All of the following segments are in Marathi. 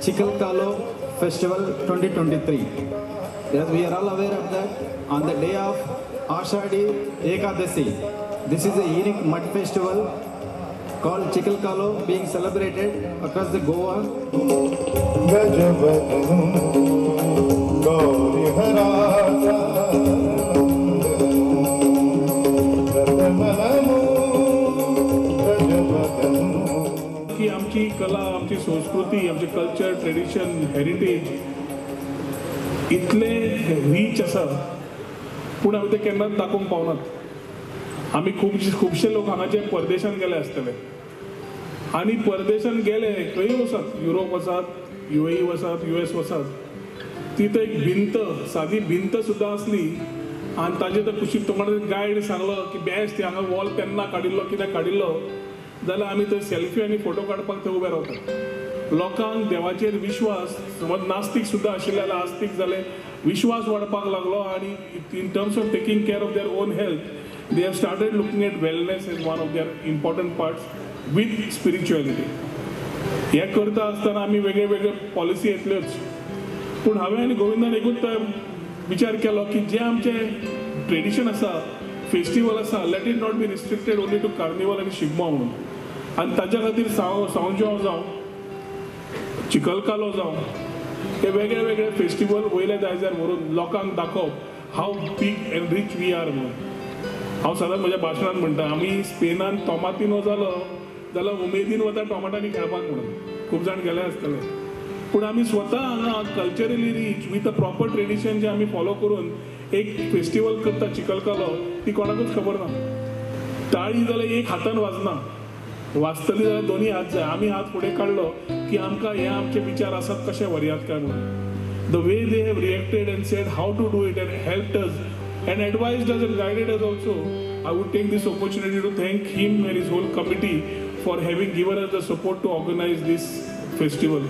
Chikalkalo Festival 2023. Yes, we are all aware of that. On the day of Ashadi Ekadasi, this is a unique mud festival called Chikalkalo being celebrated across the Goa. की आमची कला, आमची संस्कृती, आमचे कल्चर, ट्रेडिशन, हेरिटेज इतले रीच आसा, पूण आमी ते केन्नाच दाखोवंक पावनात. आमी खुबशे लोक हांगाचे परदेशांत गेले आसतले आनी परदेशांत गेले खंय वसात, युरोप वसात, UAE वसात, US वसात, तिथं एक भिंत, सादी भिंत सुद्दां असली आनी ताजे तर कुशीक तुम्हाला गायड सांगलो की बेस्ट हांगा वॉल केन्ना काडिल्लो, कित्याक काडिल्लो, जाल्यार आमी थंय सेल्फी आनी फोटो काडपाक थंय उबे रावतात. लोकांक देवाचेर विश्वास, समज नास्तीक सुद्दां आशिल्ले जाल्यार आस्तीक जाले, विश्वास वाडपाक लागलो आनी in terms of taking care of their own health they have started looking at wellness as one of their important parts with spirituality. हे करता आसतना आमी वेगळे वेगळे पॉलिसी येतल्योच, पूण हांवें आनी गोविंदान एकूच विचार केलो की जे आमचे ट्रेडिशन आसा, फेस्टिवल आसा, let it not be restricted only to carnival आनी शिगमो म्हणून. आनी ताच्या खातीर सांजो जावं, चिकलकालो जावं, हे वेगळे वेगळे फेस्टिवल वयले दायजार व्हरून लोकांक दाखोवप how big and rich we are म्हणून. हांव सदांच म्हज्या भाशणांत म्हणटा, आमी स्पेनान टोमाटिनो जालो जाल्यार उमेदीन वता टोमाटांनी खेळपाक म्हणून. खूब जाण गेले आसतले, पूण आमी स्वता हांगा culturally reach with a proper tradition जे आमी फॉलो करून एक फेस्टिवल करता चिकलकालो, ती कोणाकूच खबर ना. ताळी जाल्यार एक हातान वाजना, वाजतली जाल्यार दोन्ही हात जाय. आमी हात फुडें काडलो की आमकां हे आमचे विचार आसात कशे वरयात काय म्हणून. The way they have reacted and said how to do it and helped us and advised us and guided us also. I would take this opportunity to thank him and his whole committee for having given us the support to organize this festival.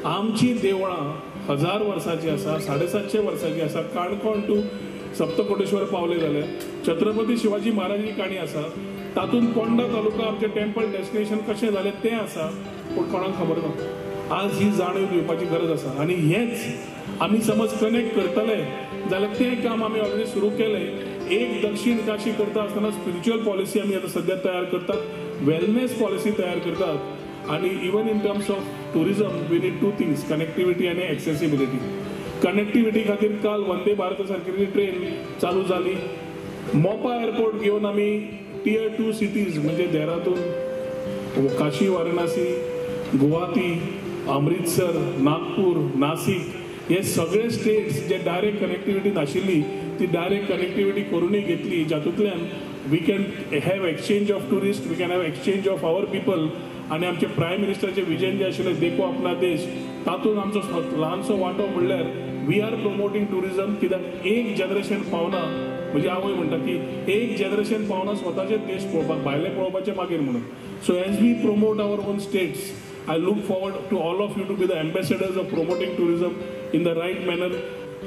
आमची देवळां 1000 वर्सांची आसा, 750 वर्सांची आसा. काणकोण टू सप्तकोटेश्वर पावले जाल्यार छत्रपती शिवाजी महाराजांची काणी आसा, तातूंत पोंडा तालुका आमचे टेम्पल डेस्टिनेशन कशें जालें तें आसा, पूण कोणाक खबर ना. आज ही जाणीव घेवपाची गरज आसा आनी हेच आमी समज कनेक्ट करतले जाल्यार तें काम आमी ऑलरेडी सुरू केलें. एक दक्षिण काशी करता आसतना स्पिरिच्युअल पॉलिसी आमी आतां सद्या तयार करतात, वेलनेस पॉलिसी तयार करतात, आनी even in terms of tourism we need 2 things, connectivity आनी एक्सेसिबिलिटी. कनेक्टिविटी खातीर काल वंदे भारत सारकी ट्रेन चालू जाली. मोपा एअरपोर्ट घेवन आमी Tier 2 सिटीज म्हणजे देहरादून, काशी, वाराणसी, गुवाहाटी, अमृतसर, नागपूर, नाशिक, हे सगळे स्टेट्स जे डायरेक्ट कनेक्टिविटी नाशिल्ली ती डायरेक्ट कनेक्टिविटी करूनय घेतली, जातूंतल्यान we can have exchange of tourist, we can have exchange of our people. आनी आमचे प्रायम मिनिस्टरचे विजन जे आशिल्लें देखो अपना देश, तातूंत आमचो ल्हानसो वांटो म्हणल्यार वी आर प्रमोटींग टुरिजम. कित्याक एक जनरेशन पावना, म्हणजे हांवूय म्हणटा की एक जनरेशन पावना स्वताचे देश पळोवपाक, भायले पळोवपाचे मागीर म्हणून. So as we promote our own states, I look forward to all of you to be the ambassadors of promoting tourism in the right manner.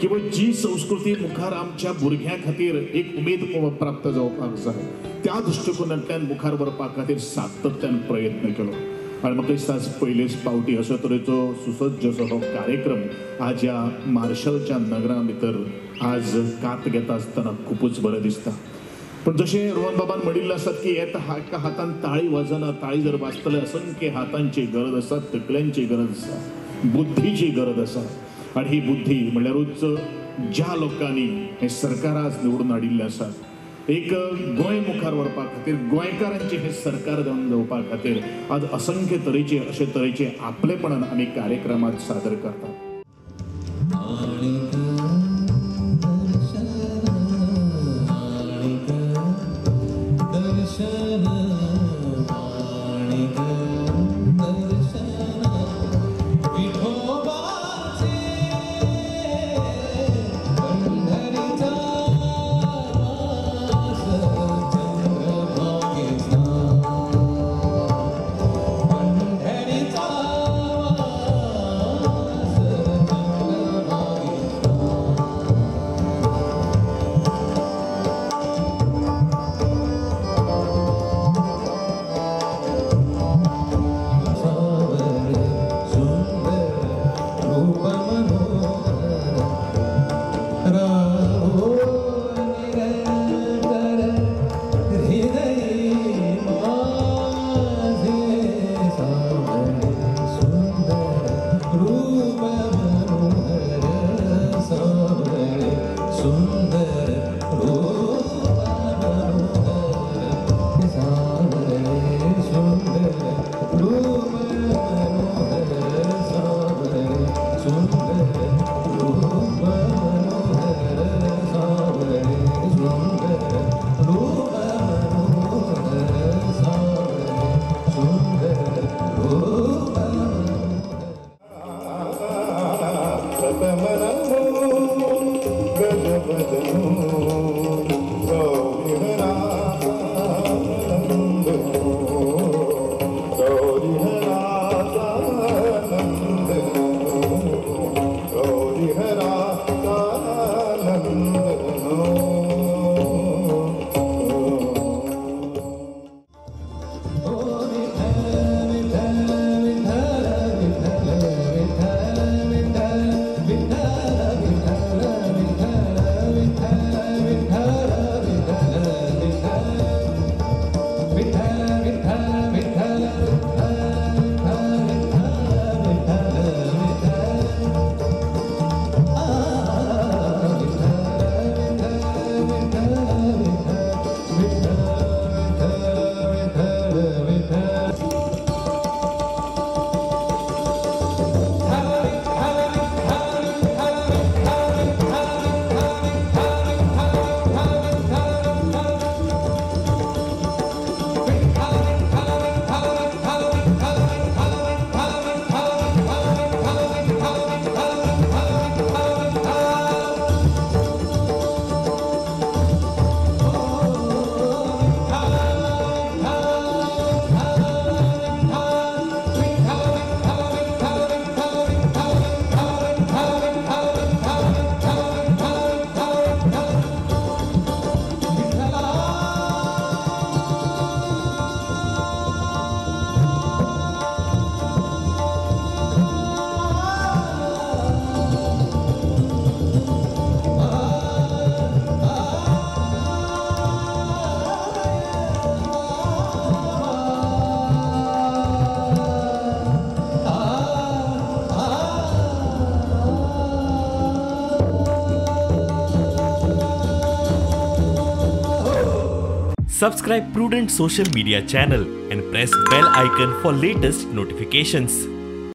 केवळ जी संस्कृती मुखार आमच्या भुरग्यां खातीर एक उमेद प्राप्त जावपाक जाय, त्या दृश्टिकोनांतल्यान मुखार व्हरपा खातीर सातत्यान प्रयत्न केलो. आनी म्हाका दिसता पयलेच फावटी अशे तरेचो सुसज्ज असो हो कार्यक्रम आज ह्या मार्शलच्या नगरा भितर आज कात घेता आसतना खूपच बरें दिसता. पण जशें रोहन बाबान म्हणिल्लें आसात की एका हातान ताळी वाजना, ताळी जर वाजतले असंख्य हातांची गरज आसा, तकल्यांची गरज आसा, बुद्धीची गरज आसा. आनी ही बुद्धी म्हणल्यारूच ज्या लोकांनी हे सरकार आज निवडून हाडिल्ले आसात, एक गोंय मुखार व्हरपा खातीर, गोंयकारांचे हे सरकार जावन जावपा खातीर आज असंख्य तरेचे अशे तरेचे आपलेपणान आमी कार्यक्रमात सादर करतात. Subscribe Prudent social media channel and press bell icon for latest notifications.